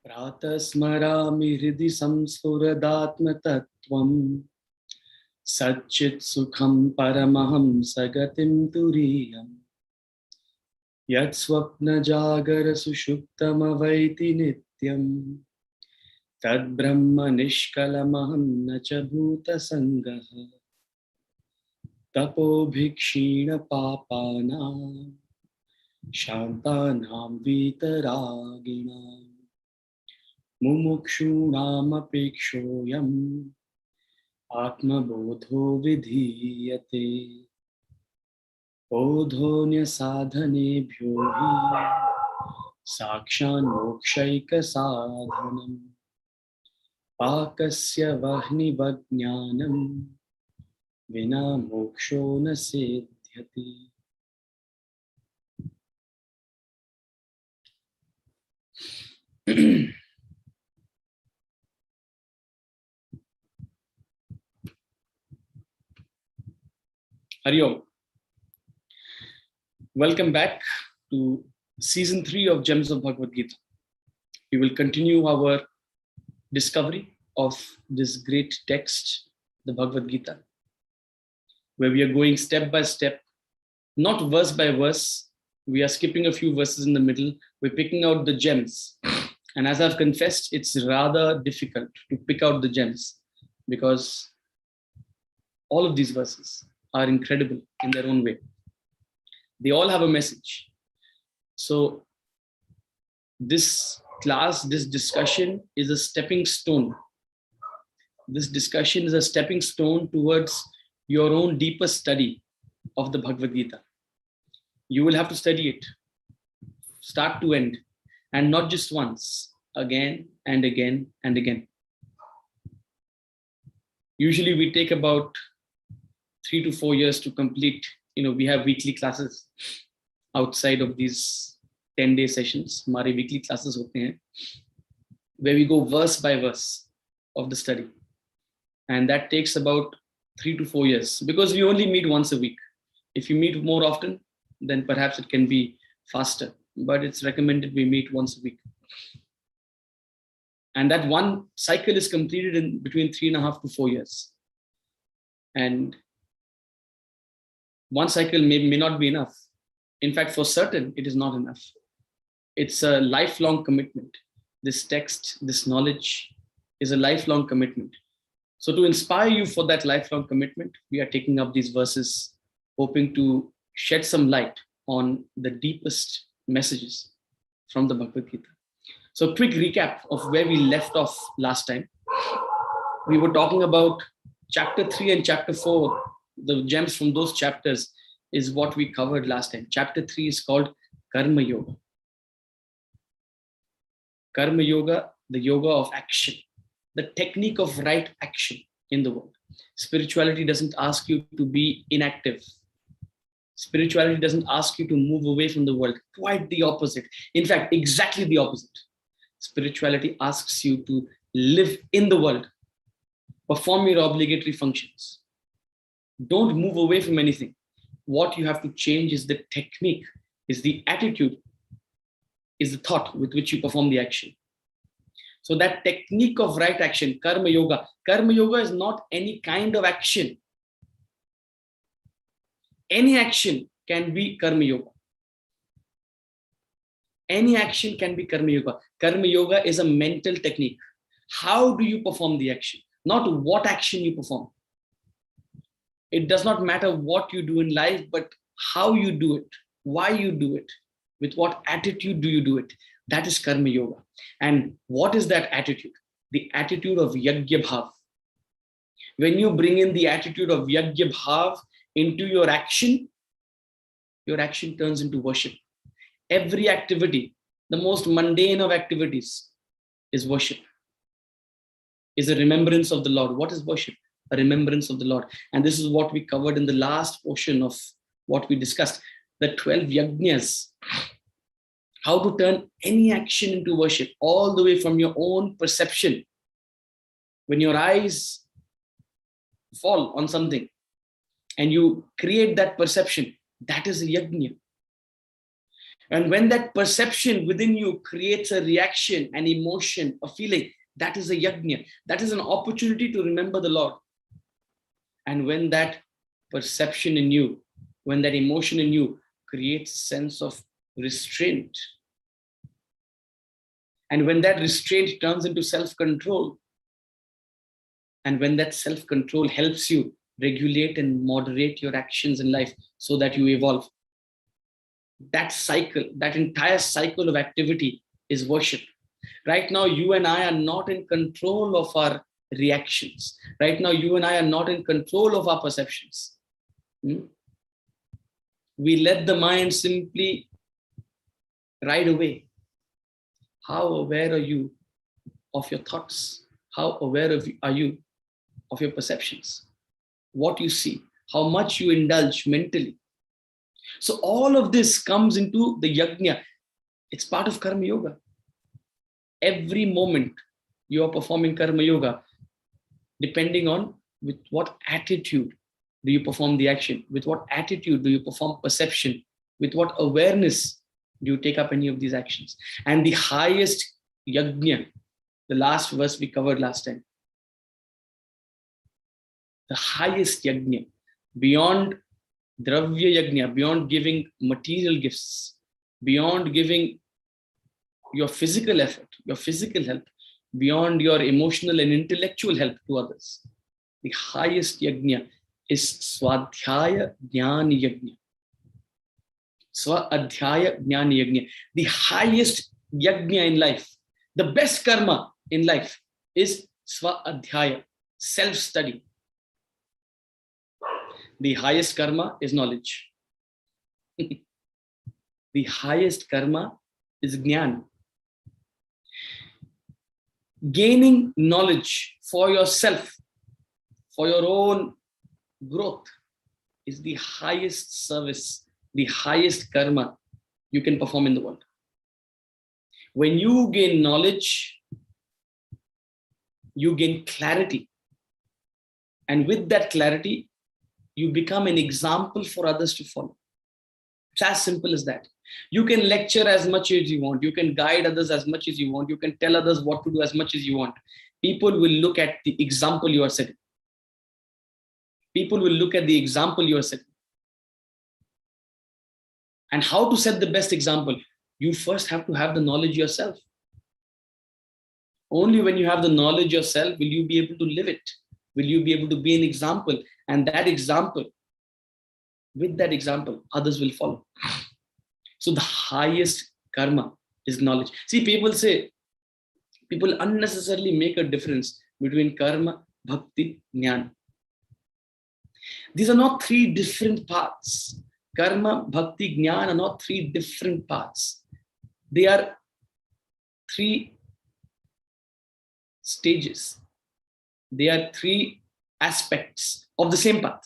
प्रातः स्मरामि हृदि संस्फुरदात्मतत्त्वम् सच्चित् सुखं परमहं सगतिं तुरीयम् यत् स्वप्नजागर सुषुप्तमवैति नित्यम् तद्ब्रह्म निष्कलमहं न च भूतसङ्गः तपोभिक्षीण पापानां शान्तानां वीतरागिणां मुमुक्षूणामपेक्षोऽयम् आत्मबोधो विधीयते बोधोऽन्यसाधनेभ्यो हि साक्षान्मोक्षैकसाधनम् पाकस्य वह्निवज्ञानं विना मोक्षो न सिद्ध्यति। Hari Om. Welcome back to season 3 of Gems of Bhagavad Gita. We will continue our discovery of this great text, the Bhagavad Gita, where we are going step by step, not verse by verse. We are skipping a few verses in the middle. We're picking out the gems. And as I've confessed, it's rather difficult to pick out the gems because all of these verses are incredible in their own way. They all have a message. So this class, this discussion is a stepping stone. This discussion is a stepping stone towards your own deeper study of the Bhagavad Gita. You will have to study it, start to end, and not just once, again and again and again. Usually we take about 3 to 4 years to complete. We have weekly classes outside of these 10-day sessions. Hamare weekly classes hote hain, where we go verse by verse of the study. And that takes about 3 to 4 years because we only meet once a week. If you meet more often, then perhaps it can be faster, but it's recommended we meet once a week. And that one cycle is completed in between 3.5 to 4 years. And one cycle may not be enough. In fact, for certain, it is not enough. It's a lifelong commitment. This text, this knowledge is a lifelong commitment. So to inspire you for that lifelong commitment, we are taking up these verses, hoping to shed some light on the deepest messages from the Bhagavad Gita. So quick recap of where we left off last time. We were talking about chapter 3 and chapter 4. The gems from those chapters is what we covered last time. Chapter 3 is called Karma Yoga. Karma Yoga, the yoga of action, the technique of right action in the world. Spirituality doesn't ask you to be inactive. Spirituality doesn't ask you to move away from the world. Quite the opposite. In fact, exactly the opposite. Spirituality asks you to live in the world, perform your obligatory functions. Don't move away from anything. What you have to change is the technique, is the attitude, is the thought with which you perform the action. So that technique of right action, Karma Yoga. Karma Yoga is not any kind of action. Any action can be Karma Yoga. Any action can be Karma Yoga. Karma Yoga is a mental technique. How do you perform the action? Not what action you perform. It does not matter what you do in life, but how you do it, why you do it, with what attitude do you do it. That is Karma Yoga. And what is that attitude? The attitude of Yajna Bhav. When you bring in the attitude of Yajna Bhav into your action turns into worship. Every activity, the most mundane of activities, is worship, is a remembrance of the Lord. What is worship? A remembrance of the Lord. And this is what we covered in the last portion of what we discussed, the 12 yajnas. How to turn any action into worship, all the way from your own perception. When your eyes fall on something and you create that perception, that is a yajna. And when that perception within you creates a reaction, an emotion, a feeling, that is a yajna. That is an opportunity to remember the Lord. And when that perception in you, when that emotion in you creates a sense of restraint, and when that restraint turns into self-control, and when that self-control helps you regulate and moderate your actions in life so that you evolve, that cycle, that entire cycle of activity is worship. Right now, you and I are not in control of our reactions. Right now, you and I are not in control of our perceptions. We let the mind simply ride away. How aware are you of your thoughts? How aware are you of your perceptions? What you see, how much you indulge mentally. So all of this comes into the yajna. It's part of karma yoga. Every moment you are performing karma yoga, depending on with what attitude do you perform the action, with what attitude do you perform perception, with what awareness do you take up any of these actions. And the highest yajna, the last verse we covered last time, the highest yajna, beyond dravya yajna, beyond giving material gifts, beyond giving your physical effort, your physical help, beyond your emotional and intellectual help to others, the highest yajna is swadhyaya jnana yajna. Swadhyaya jnana yajna. The highest yajna in life, the best karma in life is swadhyaya, self-study. The highest karma is knowledge. The highest karma is jnana. Gaining knowledge for yourself, for your own growth, is the highest service, the highest karma you can perform in the world. When you gain knowledge, you gain clarity. And with that clarity, you become an example for others to follow. It's as simple as that. You can lecture as much as you want. You can guide others as much as you want. You can tell others what to do as much as you want. People will look at the example you are setting. People will look at the example you are setting. And how to set the best example? You first have to have the knowledge yourself. Only when you have the knowledge yourself will you be able to live it. Will you be able to be an example? And that example, with that example, others will follow. So the highest karma is knowledge. See, people unnecessarily make a difference between karma, bhakti, jnana. These are not three different paths. Karma, bhakti, jnana are not three different paths. They are three stages. They are three aspects of the same path.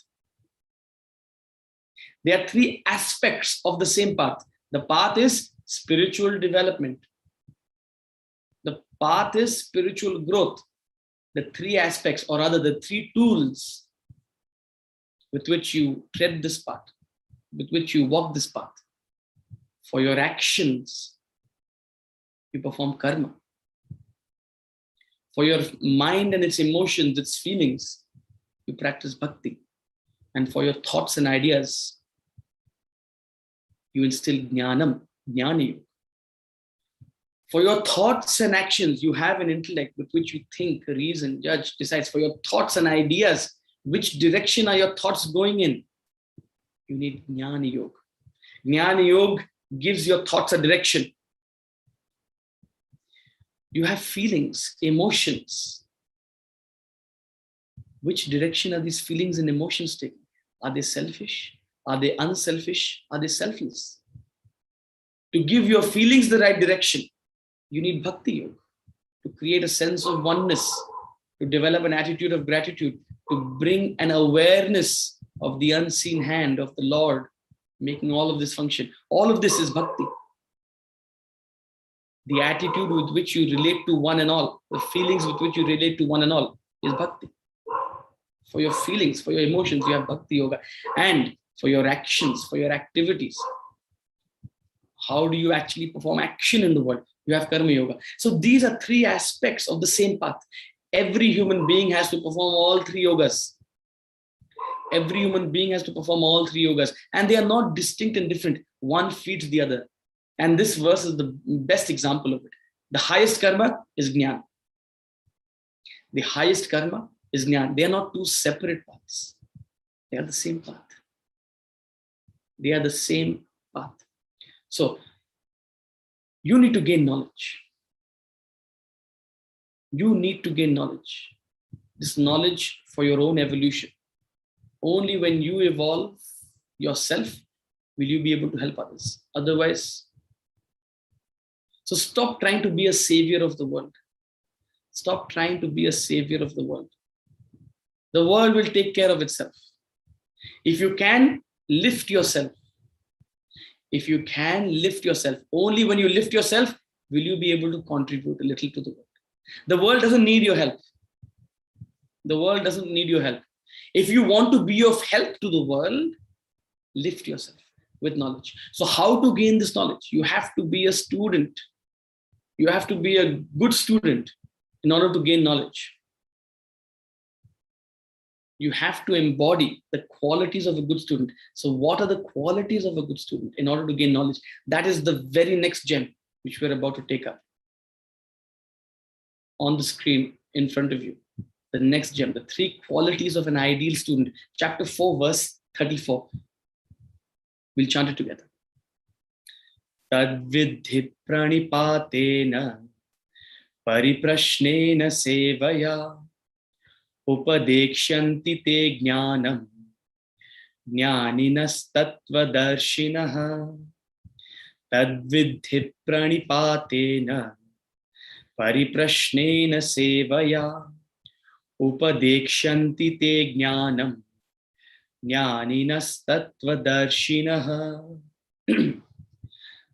There are three aspects of the same path. The path is spiritual development. The path is spiritual growth. The three aspects, or rather the three tools with which you tread this path, with which you walk this path. For your actions, you perform karma. For your mind and its emotions, its feelings, you practice bhakti. And for your thoughts and ideas, you instill jnanam, jnani. For your thoughts and actions, you have an intellect with which you think, reason, judge, decides. For your thoughts and ideas, which direction are your thoughts going in? You need jnana yoga. Jnana yoga gives your thoughts a direction. You have feelings, emotions. Which direction are these feelings and emotions taking? Are they selfish? Are they unselfish? Are they selfless? To give your feelings the right direction, you need bhakti yoga. To create a sense of oneness, to develop an attitude of gratitude, to bring an awareness of the unseen hand of the Lord, making all of this function. All of this is bhakti. The attitude with which you relate to one and all, the feelings with which you relate to one and all is bhakti. For your feelings, for your emotions, you have bhakti yoga. And for your actions, for your activities, How do you actually perform action in the world? You have karma yoga. So these are three aspects of the same path. Every human being has to perform all three yogas. Every human being has to perform all three yogas, and they are not distinct and different. One feeds the other. And this verse is the best example of it. The highest karma is jnana. The highest karma is jnana. They are not two separate paths. They are the same path. They are the same path. So you need to gain knowledge. You need to gain knowledge. This knowledge for your own evolution. Only when you evolve yourself will you be able to help others. Otherwise, so stop trying to be a savior of the world. Stop trying to be a savior of the world. The world will take care of itself. If you can, lift yourself. If you can, lift yourself. Only when you lift yourself will you be able to contribute a little to the world. The world doesn't need your help. The world doesn't need your help. If you want to be of help to the world, lift yourself with knowledge. So how to gain this knowledge? You have to be a student. You have to be a good student in order to gain knowledge. You have to embody the qualities of a good student. So what are the qualities of a good student in order to gain knowledge? That is the very next gem which we're about to take up. On the screen in front of you. The next gem, the three qualities of an ideal student. Chapter 4, verse 34. We'll chant it together. Tadvidhi pranipatena pariprashnena sevaya upadekshanti te jnanam jnaninas tattvadarshinaha. Tadvidhi pranipatena pariprashnena sevaya upadekshanti te jnanam jnaninas tattvadarshinaha.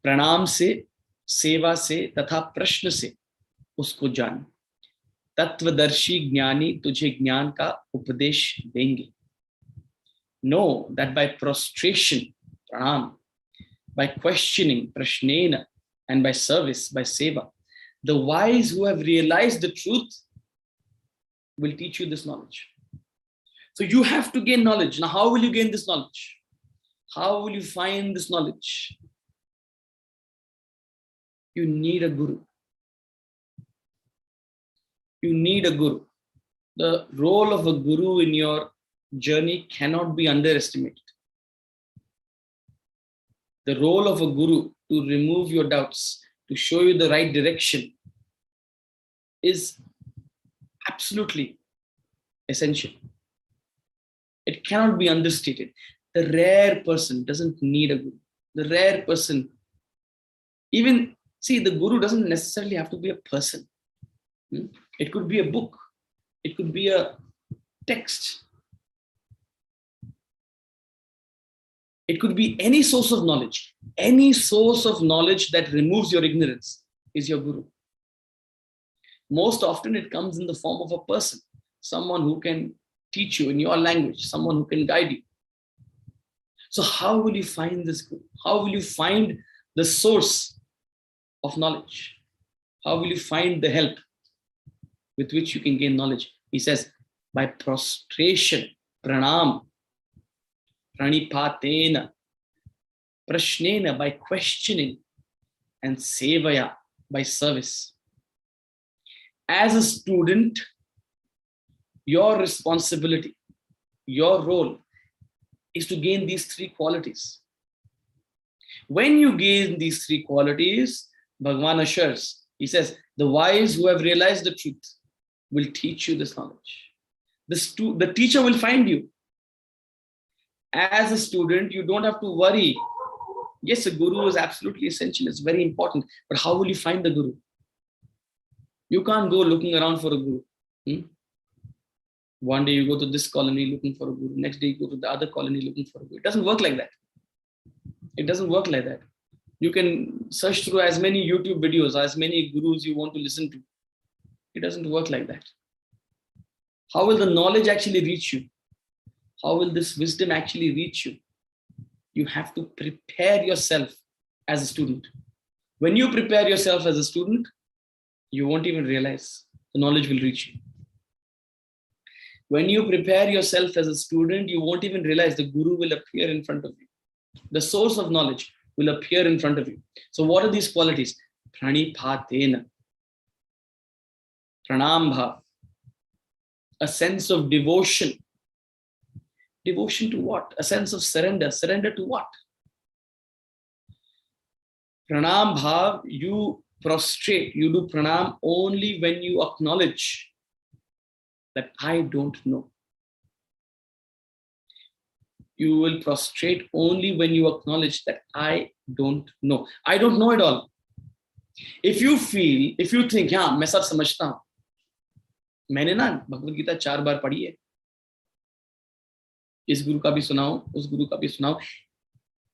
प्रणाम से, सेवा से तथा प्रश्न से उसको जान. तत्वदर्शी ज्ञानी तुझे ज्ञान का उपदेश देंगे. Know that by prostration, pranam, by questioning, prashnena, and by service, by seva, the wise who have realized the truth will teach you this knowledge. So you have to gain knowledge. Now, how will you gain this knowledge? How will you find this knowledge? You need a guru. You need a guru. The role of a guru in your journey cannot be underestimated. The role of a guru to remove your doubts, to show you the right direction, is absolutely essential. It cannot be understated. The rare person doesn't need a guru. The rare person, even, see, the guru doesn't necessarily have to be a person. It could be a book. It could be a text. It could be any source of knowledge. Any source of knowledge that removes your ignorance is your guru. Most often it comes in the form of a person, someone who can teach you in your language, someone who can guide you. So how will you find this guru? How will you find the source of knowledge? How will you find the help with which you can gain knowledge? He says, by prostration, pranam, pranipatena, prashnena, by questioning, and sevaya, by service. As a student, your responsibility, your role is to gain these three qualities. When you gain these three qualities, Bhagavan assures, he says, the wise who have realized the truth will teach you this knowledge. The teacher will find you. As a student, you don't have to worry. Yes, a guru is absolutely essential. It's very important. But how will you find the guru? You can't go looking around for a guru. One day you go to this colony looking for a guru. Next day you go to the other colony looking for a guru. It doesn't work like that. It doesn't work like that. You can search through as many YouTube videos, as many gurus you want to listen to. It doesn't work like that. How will the knowledge actually reach you? How will this wisdom actually reach you? You have to prepare yourself as a student. When you prepare yourself as a student, you won't even realize the knowledge will reach you. When you prepare yourself as a student, you won't even realize the guru will appear in front of you. The source of knowledge will appear in front of you. So what are these qualities? Praniphatena, pranambha, a sense of devotion. Devotion to what? A sense of surrender. Surrender to what? Pranam bhav, you prostrate, you do pranam only when you acknowledge that I don't know. You will prostrate only when you acknowledge that I don't know. I don't know it all. If you think, yeah, मैं सब समझता हूं, मैंने ना भगवद गीता 4 बार पढ़ी है, इस गुरु का भी सुनाओ, उस गुरु का भी सुनाओ,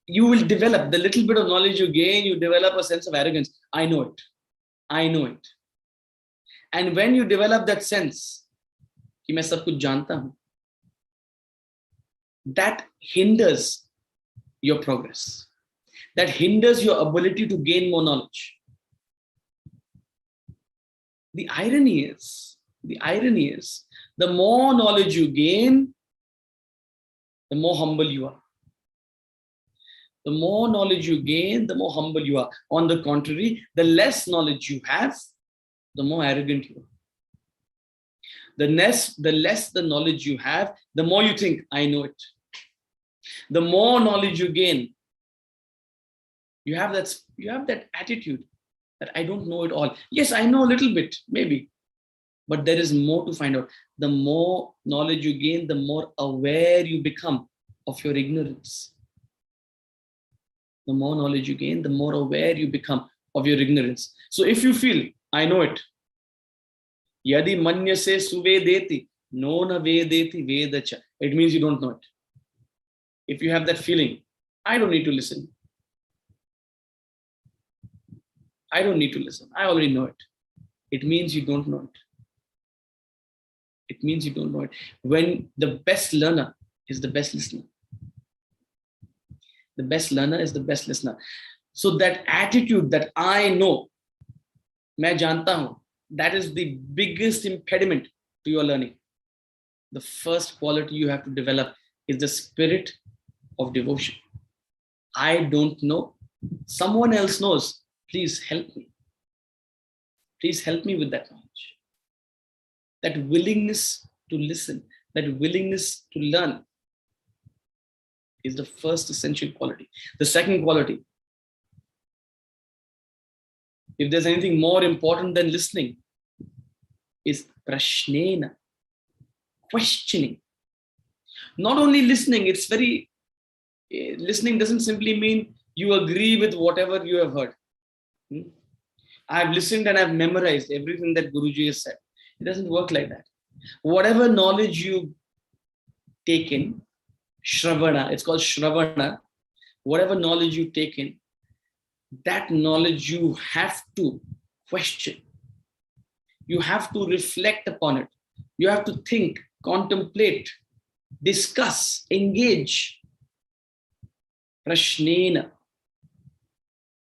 you will develop the little bit of knowledge you gain, you develop a sense of arrogance. I know it. I know it. And when you develop that sense, कि मैं सब कुछ जानता हूं, that hinders your progress. That hinders your ability to gain more knowledge. The irony is, the more knowledge you gain, the more humble you are. The more knowledge you gain, the more humble you are. On the contrary, the less knowledge you have, the more arrogant you are. The less the knowledge you have, the more you think, I know it. The more knowledge you gain, you have that attitude that I don't know it all. Yes, I know a little bit, maybe, but there is more to find out. The more knowledge you gain, the more aware you become of your ignorance. The more knowledge you gain, the more aware you become of your ignorance. So if you feel, I know it, yadi manyase suvedeti, no na vedeti vedacha, it means you don't know it. If you have that feeling, I don't need to listen. I don't need to listen. I already know it. It means you don't know it. It means you don't know it. When the best learner is the best listener. The best learner is the best listener. So that attitude that I know, main janta hu, that is the biggest impediment to your learning. The first quality you have to develop is the spirit of devotion. I don't know. Someone else knows. Please help me. Please help me with that knowledge. That willingness to listen, that willingness to learn is the first essential quality. The second quality, if there's anything more important than listening, is prashnena, questioning. Not only listening, listening doesn't simply mean you agree with whatever you have heard. I've listened and I've memorized everything that Guruji has said. It doesn't work like that. Whatever knowledge you take in, Shravana, it's called Shravana, whatever knowledge you take in, that knowledge you have to question. You have to reflect upon it. You have to think, contemplate, discuss, engage. Prashnena.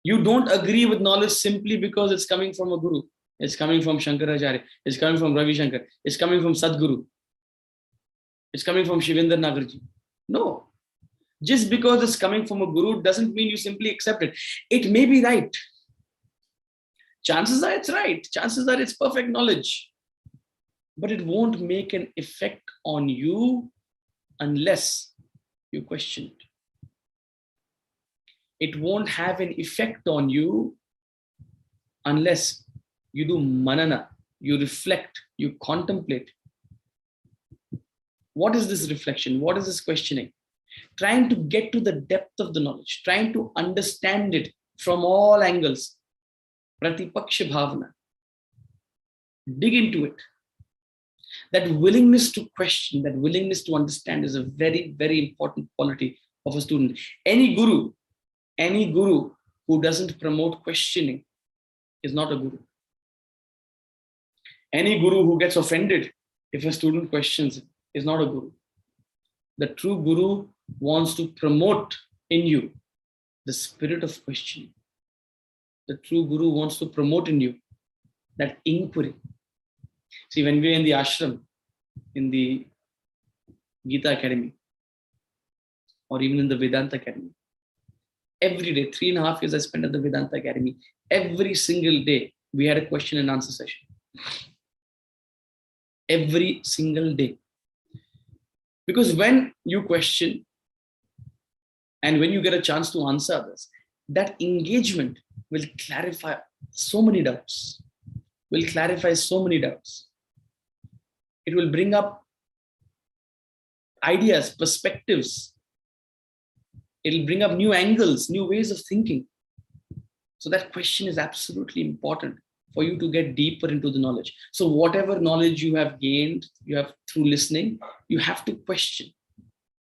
You don't agree with knowledge simply because it's coming from a guru. It's coming from Shankaracharya. It's coming from Ravi Shankar. It's coming from Sadguru. It's coming from Shivendra Nagarji. No. Just because it's coming from a guru doesn't mean you simply accept it. It may be right. Chances are it's right. Chances are it's perfect knowledge. But it won't make an effect on you unless you question it. It won't have an effect on you unless you do manana, you reflect, you contemplate. What is this reflection? What is this questioning? Trying to get to the depth of the knowledge, trying to understand it from all angles. Pratipaksha bhavana. Dig into it. That willingness to question, that willingness to understand is a very, very important quality of a student. Any guru who doesn't promote questioning is not a guru. Any guru who gets offended if a student questions is not a guru. The true guru wants to promote in you the spirit of questioning. The true guru wants to promote in you that inquiry. See, when we're in the ashram, in the Gita Academy, or even in the Vedanta Academy, every day, 3.5 years I spent at the Vedanta Academy, every single day, we had a question and answer session. Every single day. Because when you question and when you get a chance to answer others, that engagement will clarify so many doubts, will clarify so many doubts. It will bring up ideas, perspectives. It'll bring up new angles, new ways of thinking. So that question is absolutely important for you to get deeper into the knowledge. So whatever knowledge you have gained, you have through listening, you have to question.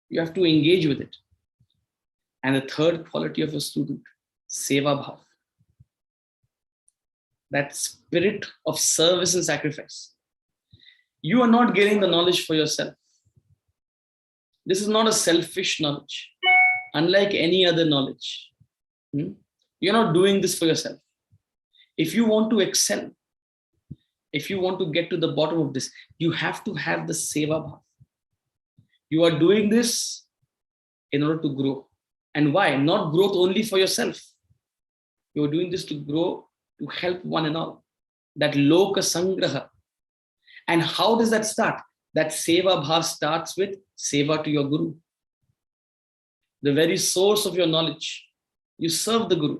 You have to engage with it. And the third quality of a student, seva bhav. That spirit of service and sacrifice. You are not getting the knowledge for yourself. This is not a selfish knowledge. Unlike any other knowledge. You're not doing this for yourself. If you want to excel, if you want to get to the bottom of this, you have to have the seva bhav. You are doing this in order to grow. And why? Not growth only for yourself. You are doing this to grow, to help one and all. That loka sangraha. And how does that start? That seva bhav starts with seva to your guru. The very source of your knowledge. You serve the guru.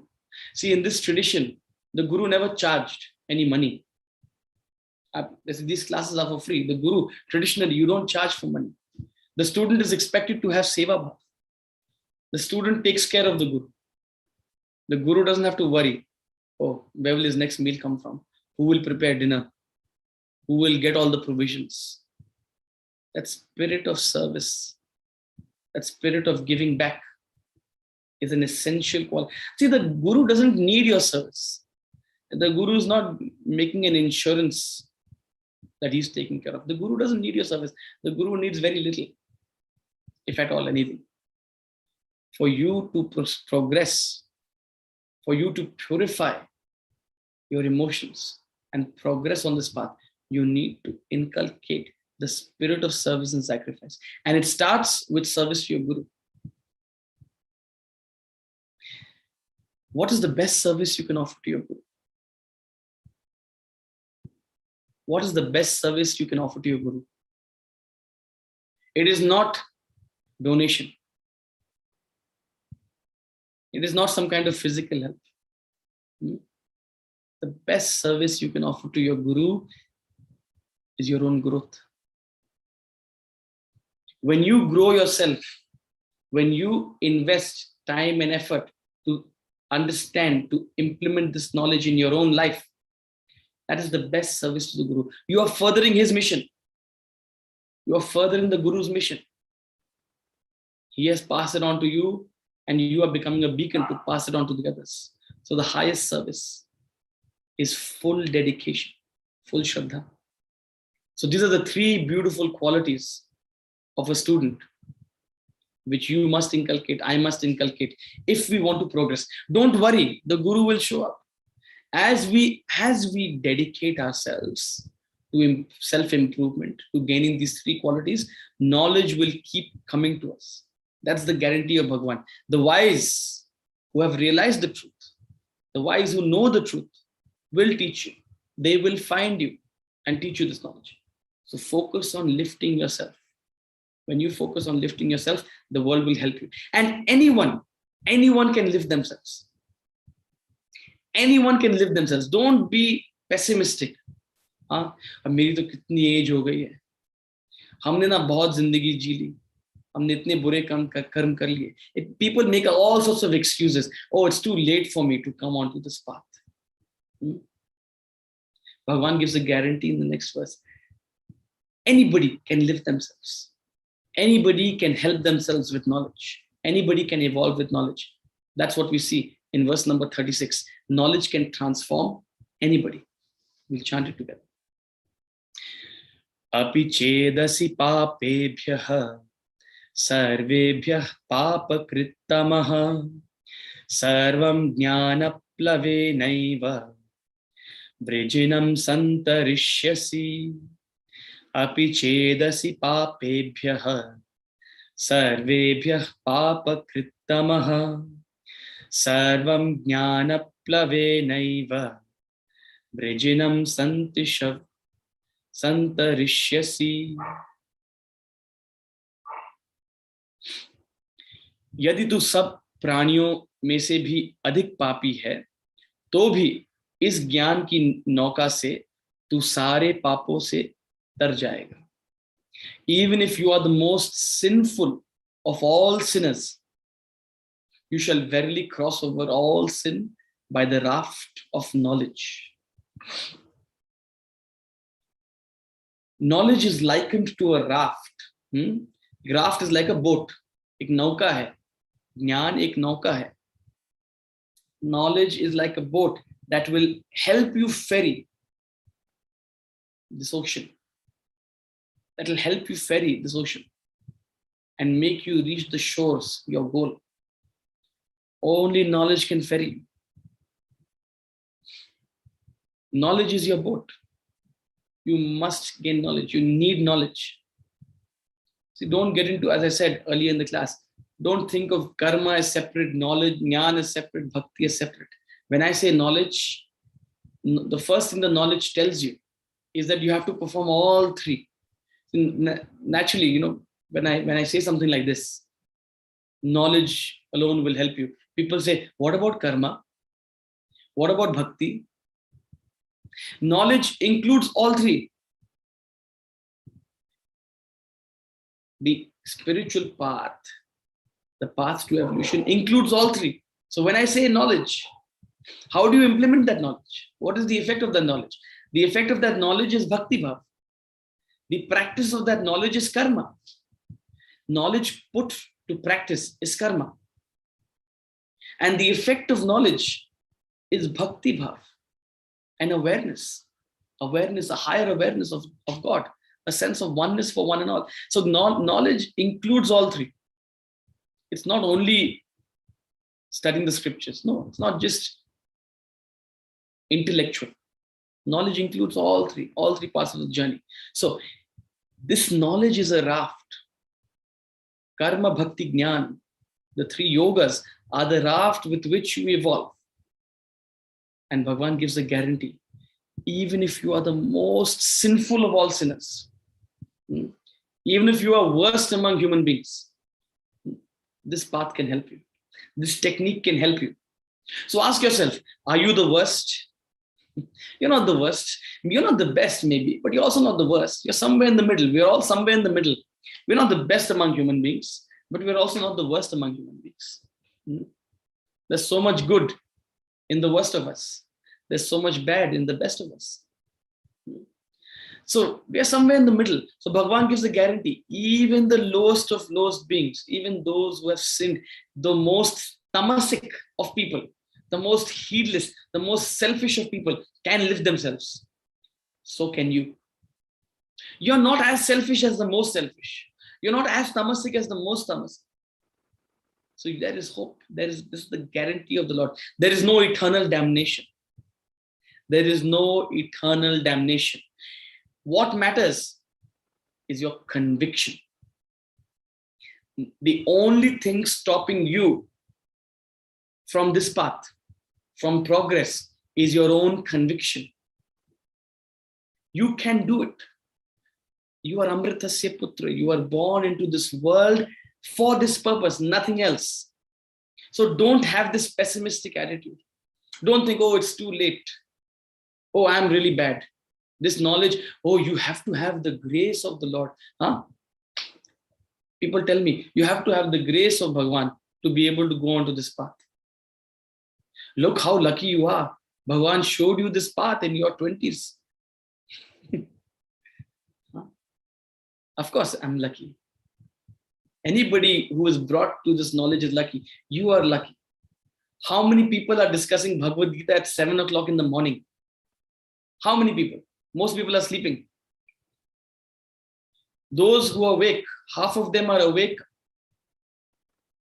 See, in this tradition, the guru never charged any money. These classes are for free. The guru, traditionally, you don't charge for money. The student is expected to have seva bhav. The student takes care of the guru. The guru doesn't have to worry. Oh, where will his next meal come from? Who will prepare dinner? Who will get all the provisions? That spirit of service, that spirit of giving back is an essential quality. See, the guru doesn't need your service. The guru is not making an insurance that he's taking care of. The guru doesn't need your service. The guru needs very little, if at all anything. For you to progress, for you to purify your emotions and progress on this path, you need to inculcate the spirit of service and sacrifice. And it starts with service to your guru. What is the best service you can offer to your guru? What is the best service you can offer to your guru? It is not donation. It is not some kind of physical help. The best service you can offer to your guru is your own growth. When you grow yourself, when you invest time and effort to understand, to implement this knowledge in your own life, that is the best service to the guru. You are furthering his mission. You are furthering the guru's mission. He has passed it on to you, and you are becoming a beacon to pass it on to the others. So the highest service is full dedication, full shraddha. So these are the three beautiful qualities of a student, which you must inculcate, I must inculcate, if we want to progress. Don't worry, the guru will show up. As we dedicate ourselves to self-improvement, to gaining these three qualities, knowledge will keep coming to us. That's the guarantee of Bhagwan. The wise who have realized the truth, the wise who know the truth, will teach you. They will find you and teach you this knowledge. So focus on lifting yourself. When you focus on lifting yourself, the world will help you. And anyone can lift themselves. Anyone can lift themselves. Don't be pessimistic. अब मेरी तो कितनी as हो गई है, हमने ना बहुत जिंदगी जी ली, हमने इतने बुरे कर्म कर लिए. People make all sorts of excuses. Oh, it's too late for me to come onto this path. Bhagwan gives a guarantee in the next verse. Anybody can lift themselves. Anybody can help themselves with knowledge. Anybody can evolve with knowledge. That's what we see in verse number 36. Knowledge can transform anybody. We'll chant it together. Api chedasi papebhyah sarvebhyah papakrittamah sarvam jnana plavenaiva vrijinam santarishyasi api chedasi papebhyah sarvebhyah papakrittamah sarvam jnana plavenaiva vrijinam santarishyasi. यदि तू सब प्राणियों में से भी अधिक पापी है तो भी इस ज्ञान की नौका से तू सारे पापों से तर जाएगा. Even if you are the most sinful of all sinners, you shall verily cross over all sin by the raft of knowledge. Knowledge is likened to a raft. Raft is like a boat. एक नौका है. ज्ञान एक नौका है. Knowledge is like a boat that will help you ferry this ocean. That will help you ferry this ocean and make you reach the shores, your goal. Only knowledge can ferry you. Knowledge is your boat. You must gain knowledge. You need knowledge. See, don't get into, as I said earlier in the class, don't think of karma as separate, knowledge, jnana as separate, bhakti as separate. When I say knowledge, the first thing the knowledge tells you is that you have to perform all three. Naturally, when I say something like this, knowledge alone will help you. People say, what about karma? What about bhakti? Knowledge includes all three. The spiritual path, the path to evolution includes all three. So when I say knowledge, how do you implement that knowledge? What is the effect of that knowledge? The effect of that knowledge is bhakti bhav. The practice of that knowledge is karma. Knowledge put to practice is karma. And the effect of knowledge is bhakti bhav and awareness. Awareness, a higher awareness of God, a sense of oneness for one and all. So knowledge includes all three. It's not only studying the scriptures. No, it's not just intellectual. Knowledge includes all three parts of the journey. So this knowledge is a raft. Karma, bhakti, jnana, the three yogas are the raft with which you evolve. And Bhagavan gives a guarantee. Even if you are the most sinful of all sinners, even if you are worst among human beings, this path can help you. This technique can help you. So ask yourself, are you the worst? You're not the worst. You're not the best maybe, but you're also not the worst. You're somewhere in the middle. We're all somewhere in the middle. We're not the best among human beings, but we're also not the worst among human beings. There's so much good in the worst of us. There's so much bad in the best of us. So we are somewhere in the middle. So Bhagavan gives a guarantee. Even the lowest of lowest beings, even those who have sinned, the most tamasic of people, the most heedless, the most selfish of people can lift themselves. So can you. You're not as selfish as the most selfish. You're not as tamasic as the most tamasic. So there is hope. This is the guarantee of the Lord. There is no eternal damnation. There is no eternal damnation. What matters is your conviction. The only thing stopping you from this path, from progress, is your own conviction. You can do it. You are Amritasya Putra. You are born into this world for this purpose, nothing else. So don't have this pessimistic attitude. Don't think, oh, it's too late. Oh, I'm really bad. This knowledge, oh, you have to have the grace of the Lord. People tell me, you have to have the grace of Bhagavan to be able to go onto this path. Look how lucky you are. Bhagavan showed you this path in your 20s. Of course, I'm lucky. Anybody who is brought to this knowledge is lucky. You are lucky. How many people are discussing Bhagavad Gita at 7 o'clock in the morning? How many people? Most people are sleeping. Those who are awake, half of them are awake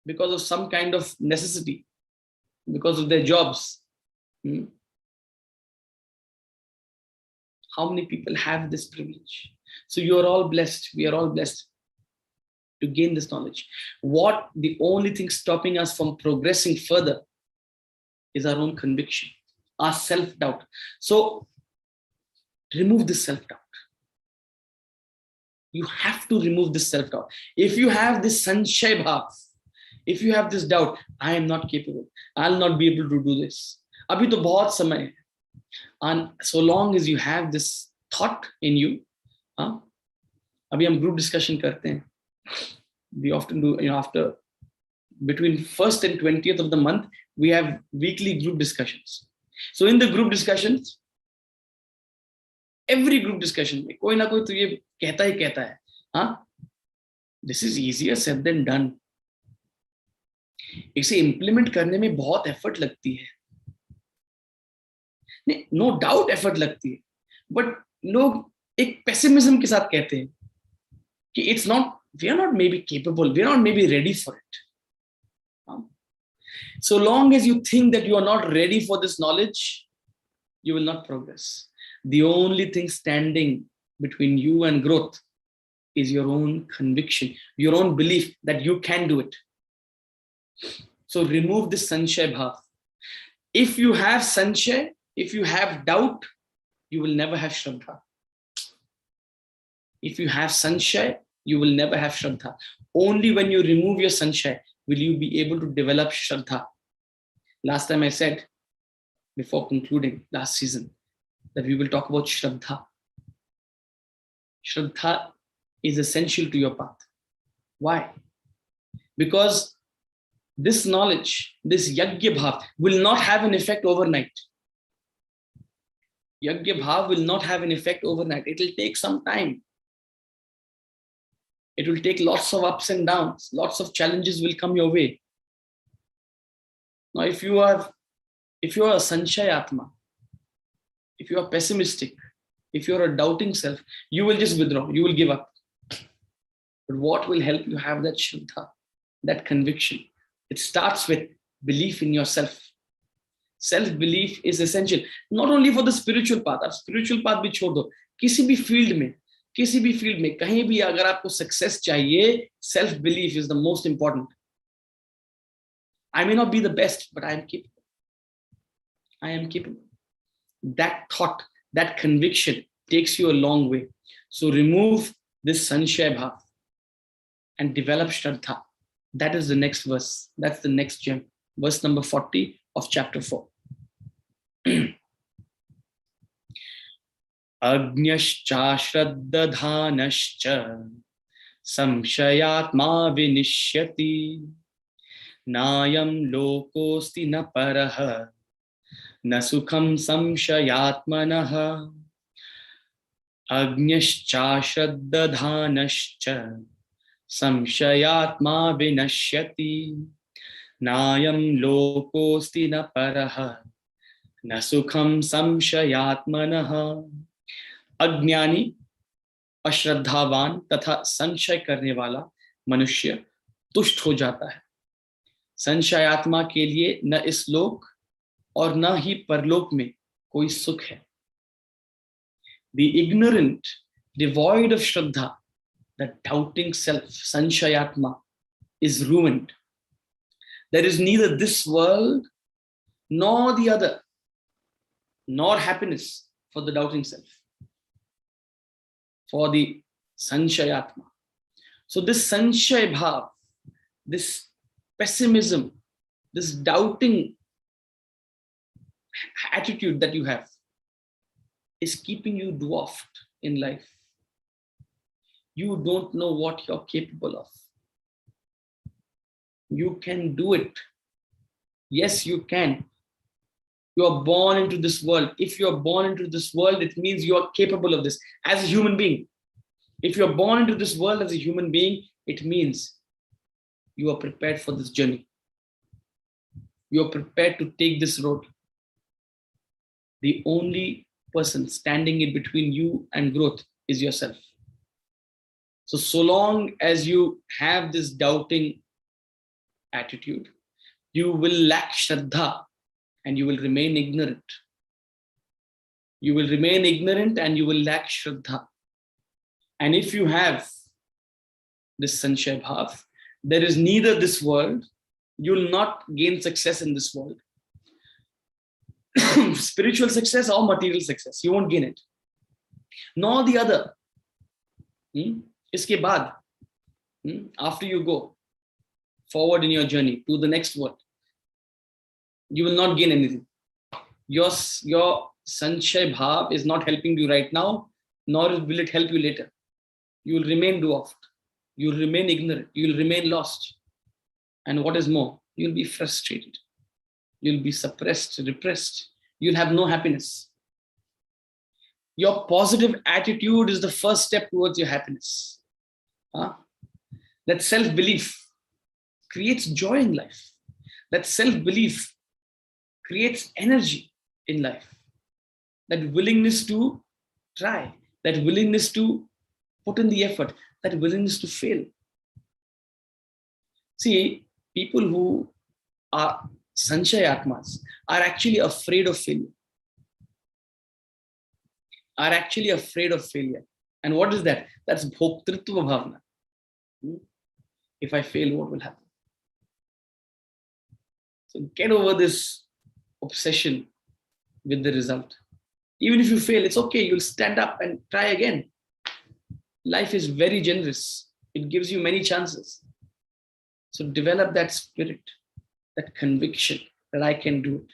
because of some kind of necessity, because of their jobs. Hmm? How many people have this privilege? So you are all blessed. We are all blessed to gain this knowledge. What the only thing stopping us from progressing further is our own conviction, our self-doubt. So remove this self-doubt. You have to remove this self-doubt. If you have this sanshay bhav, if you have this doubt, I am not capable, I'll not be able to do this. Abhi to bahut samay hai. And so long as you have this thought in you, abhi hum group discussion karte hain. We often do, after between 1st and 20th of the month, we have weekly group discussions. So in the group discussions, every group discussion में कोई ना कोई तो ये कहता ही कहता है, हाँ, this is easier said than done. इसे implement करने में बहुत effort लगती है. नहीं, no doubt effort लगती है, but लोग एक pessimism के साथ कहते हैं कि it's not, we are not maybe capable, we are not maybe ready for it. So long as you think that you are not ready for this knowledge, you will not progress. The only thing standing between you and growth is your own conviction, your own belief that you can do it. So remove this sanshay bhav. If you have sanshay, if you have doubt, you will never have shraddha. If you have sanshay, you will never have shraddha. Only when you remove your sanshay will you be able to develop shraddha. Last time I said, before concluding last season, that we will talk about shraddha. Shraddha is essential to your path. Why? Because this knowledge, this yagya bhav will not have an effect overnight. Yagya bhav will not have an effect overnight. It will take some time. It will take lots of ups and downs. Lots of challenges will come your way. Now, if you are a sanshay atma, if you are pessimistic, if you are a doubting self, you will just withdraw, you will give up. But what will help you have that shraddha, that conviction? It starts with belief in yourself. Self-belief is essential, not only for the spiritual path. आप spiritual path भी छोड़ दो, किसी भी field में, कहीं भी अगर आपको success चाहिए, self-belief is the most important. I may not be the best, but I am capable. I am capable. That thought, that conviction takes you a long way. So remove this sanshay bhav and develop shraddha. That is the next verse. That's the next gem. Verse number 40 of chapter 4. Agnyascha shraddadhanascha samshayatma vinishyati nayam lokosti na paraha na sukham samshayatmanah. Agnyascha shraddadhanascha samshayatma vinashyati nayam lokosti na paraha na sukham samshayatmanah. अज्ञानी, अश्रद्धावान तथा संशय करने वाला मनुष्य तुष्ट हो जाता है. संशयात्मा के लिए न इस लोक और न ही परलोक में कोई सुख है. The ignorant, devoid of shraddha, the doubting self, sanshayatma, is ruined. There is neither this world nor the other, nor happiness for the doubting self, for the sanshayatma. So this sanshay bhav, this pessimism, this doubting attitude that you have is keeping you dwarfed in life. You don't know what you're capable of. You can do it. Yes, you can. You are born into this world. If you are born into this world, it means you are capable of this as a human being. If you are born into this world as a human being, it means you are prepared for this journey. You are prepared to take this road. The only person standing in between you and growth is yourself. So long as you have this doubting attitude, you will lack shraddha. and you will remain ignorant. You will remain ignorant and you will lack Shraddha. And if you have this Sanshaya Bhav, there is neither this world, you will not gain success in this world. Spiritual success or material success, you won't gain it. Nor the other. Iske baad, after you go forward in your journey to the next world, you will not gain anything. Your Sanshaya Bhav is not helping you right now, nor will it help you later. You will remain dwarfed. You will remain ignorant. You will remain lost. And what is more, you will be frustrated. You'll be suppressed, repressed. You'll have no happiness. Your positive attitude is the first step towards your happiness. That self-belief creates joy in life. That self-belief creates energy in life. That willingness to try, that willingness to put in the effort, that willingness to fail. See, people who are Sanshaya Atmas are actually afraid of failure. Are actually afraid of failure. And what is that? That's bhoktritva bhavna. If I fail, what will happen? So get over this obsession with the result. Even if you fail, it's okay. You'll stand up and try again. Life is very generous. It gives you many chances. So develop that spirit, that conviction that I can do it.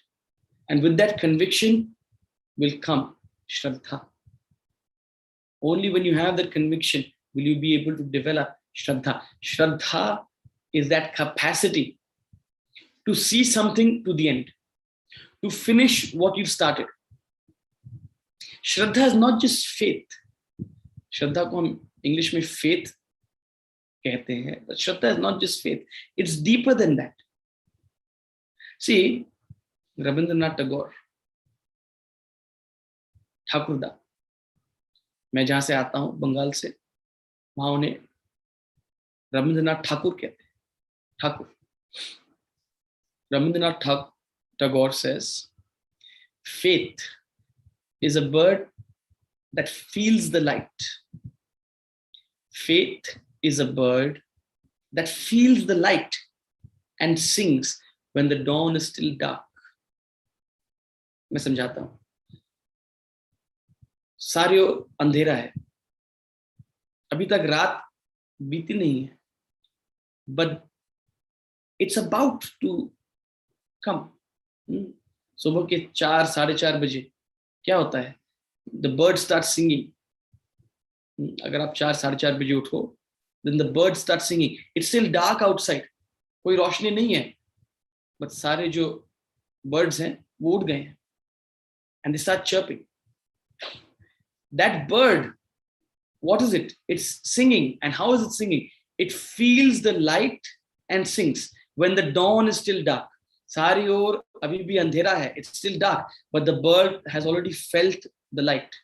And with that conviction will come Shraddha. Only when you have that conviction will you be able to develop Shraddha. Shraddha is that capacity to see something to the end, to finish what you've started. Shraddha is not just faith. Shraddha ko hum English mein faith kehte hain, but Shraddha is not just faith. It's deeper than that. See, Rabindranath Tagore, ठाकुरदा, मैं जहां से आता हूं बंगाल से, वहां उन्हें रविंद्रनाथ ठाकुर कहते हैं. Thakur. Rabindranath Tagore says, faith is a bird that feels the light. Faith is a bird that feels the light and sings when the dawn is still dark. मैं समझाता हूं. सारे अंधेरा है, अभी तक रात बीती नहीं है, but it's about to come. सुबह के 4, 4:30 बजे क्या होता है? The bird starts singing. अगर आप 4, 4:30 बजे उठो, then the bird starts singing. It's still dark outside. कोई रोशनी नहीं है, but सारे जो birds हैं वो उठ गए हैं, and they start chirping. That bird, what is it? It's singing. And how is it singing? It feels the light and sings when the dawn is still dark. सारी ओर अभी भी अंधेरा है, it's still dark, but the bird has already felt the light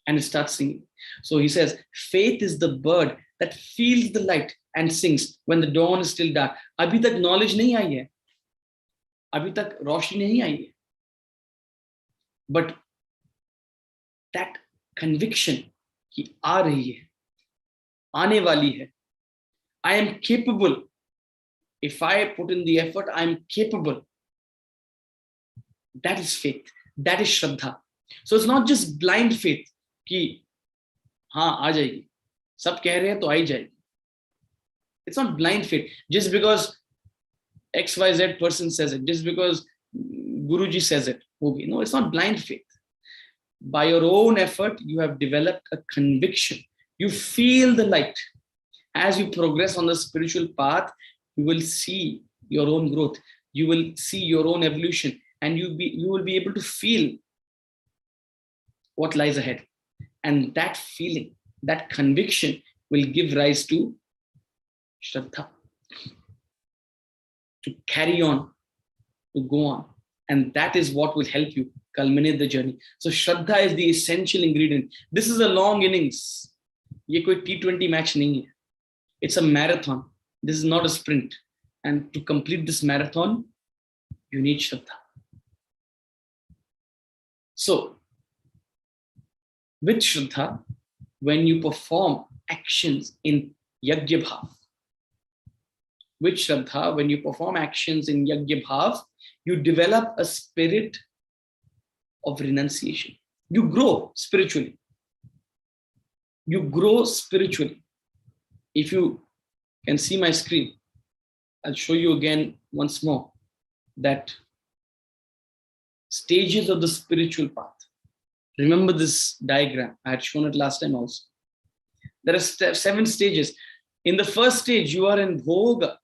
and it starts singing. So he says, faith is the bird that feels the light and sings when the dawn is still dark. अभी तक knowledge नहीं आई है, अभी तक रोशनी नहीं आई है, but that conviction कि आ रही है, आने वाली है, I am capable. If I put in the effort, I am capable. That is faith. That is Shraddha. So it's not just blind faith कि हाँ आ जाएगी, सब कह रहे हैं तो आ ही जाएगी. It's not blind faith. Just because XYZ person says it, just because Guruji says it, होगी. No, it's not blind faith. By your own effort, you have developed a conviction. You feel the light. As you progress on the spiritual path, you will see your own growth. You will see your own evolution, and you will be able to feel what lies ahead. And that feeling, that conviction will give rise to Shraddha. To carry on, to go on. And that is what will help you culminate the journey. So Shraddha is the essential ingredient. This is a long innings. ये कोई T20 match नहीं है. It's a marathon. This is not a sprint. And to complete this marathon, You need Shraddha. So, with Shraddha, when you perform actions in Yajna Bhav, with Shraddha, when you perform actions in Yajna Bhav, you develop a spirit of renunciation. You grow spiritually. You grow spiritually. If you can see my screen, I'll show you again once more that stages of the spiritual path. Remember this diagram. I had shown it last time also. There are 7 stages. In the first stage, you are in Bhoga.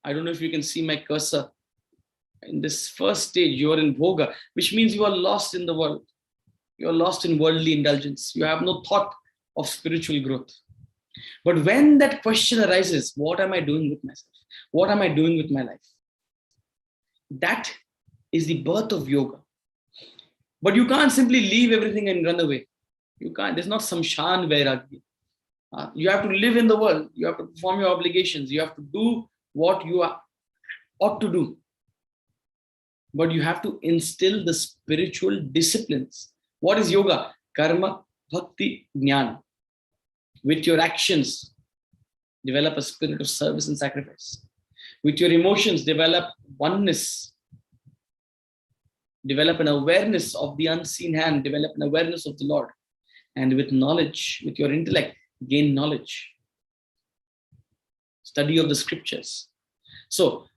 I don't know if you can see my cursor. In this first stage, you are in Bhoga, which means you are lost in the world. You are lost in worldly indulgence. You have no thought of spiritual growth. But when that question arises, what am I doing with myself? What am I doing with my life? That is the birth of yoga. But you can't simply leave everything and run away. You can't. There's not some Shan Vairagya. You have to live in the world. You have to perform your obligations. You have to do what you ought to do. But you have to instill the spiritual disciplines. What is yoga? Karma, bhakti, jnana. With your actions, develop a spirit of service and sacrifice. With your emotions, develop oneness. Develop an awareness of the unseen hand. Develop an awareness of the Lord. And with knowledge, with your intellect, gain knowledge. Study of the scriptures. So,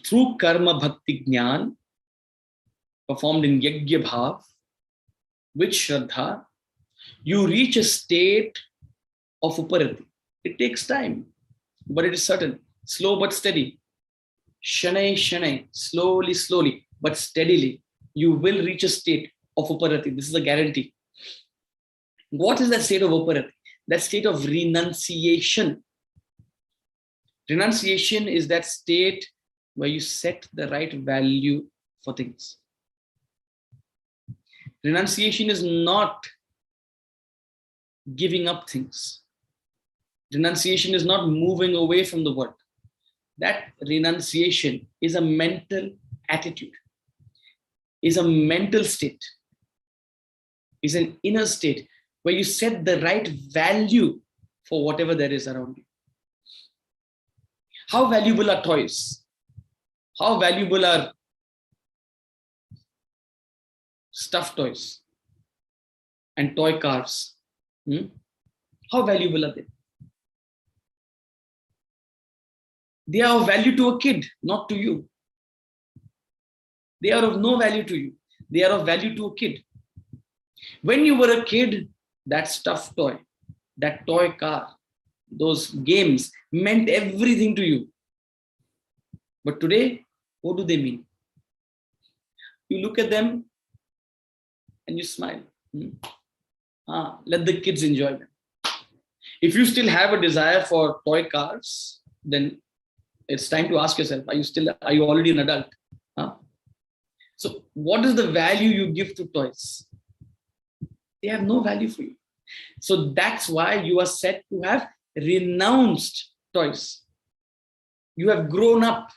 through karma, bhakti, jnana, performed in Yajna Bhav, with Shraddha, you reach a state of Uparati. It takes time, but it is certain. Slow but steady. Shanai, shanai. Slowly, slowly, but steadily, you will reach a state of Uparati. This is a guarantee. What is that state of Uparati? That state of renunciation. Renunciation is that state where you set the right value for things. Renunciation is not giving up things. Renunciation is not moving away from the world. That renunciation is a mental attitude, is a mental state, is an inner state where you set the right value for whatever there is around you. How valuable are toys? How valuable are stuffed toys and toy cars? How valuable are they? They are of value to a kid, not to you. They are of no value to you. They are of value to a kid. When you were a kid, that stuffed toy, that toy car, those games meant everything to you. But today, what do they mean? You look at them and you smile. Let the kids enjoy them. If you still have a desire for toy cars, then it's time to ask yourself, are you already an adult? So what is the value you give to toys? They have no value for you. So that's why you are said to have renounced toys. You have grown up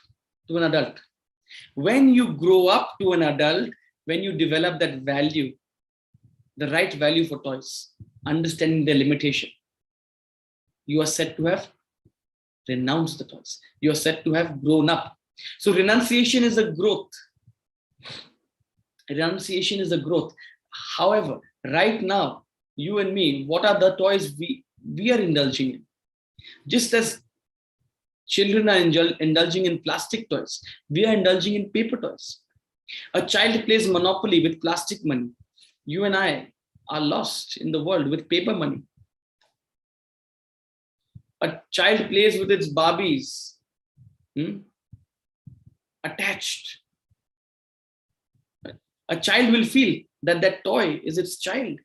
to an adult. When you grow up to an adult, when you develop that value, the right value for toys, understanding their limitation, you are said to have renounced the toys. You are said to have grown up. So renunciation is a growth. Renunciation is a growth. However, right now, you and me, what are the toys we are indulging in? Just as children are indulging in plastic toys, we are indulging in paper toys. A child plays Monopoly with plastic money. You and I are lost in the world with paper money. A child plays with its Barbies, attached. A child will feel that that toy is its child.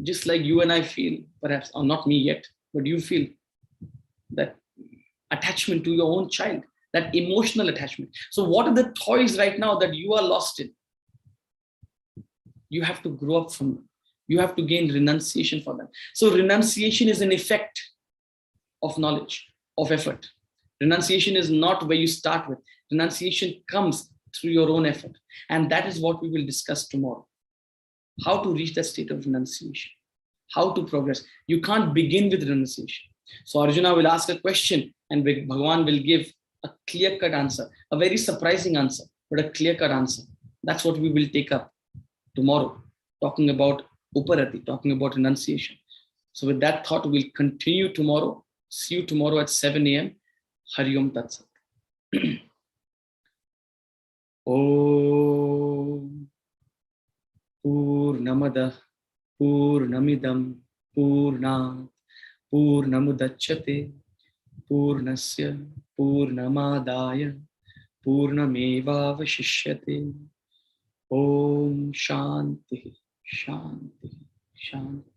Just like you and I feel, perhaps, or not me yet, but you feel that attachment to your own child, that emotional attachment. So what are the toys right now that you are lost in? You have to grow up from them. You have to gain renunciation for them. So renunciation is an effect of knowledge, of effort. Renunciation is not where you start with. Renunciation comes through your own effort. And that is what we will discuss tomorrow. How to reach that state of renunciation. How to progress. You can't begin with renunciation. So Arjuna will ask a question and Bhagavan will give a clear-cut answer, a very surprising answer, but a clear-cut answer. That's what we will take up tomorrow, talking about Uparati, talking about renunciation. So with that thought, we'll continue tomorrow. See you tomorrow at 7 a.m. Hari Om Tat Sat. Om Purnamada Purnamidam Purnat Purnamudachyate Purnasya Purnamadaya Purnamevavashishyate. Om Shanti Shanti Shanti.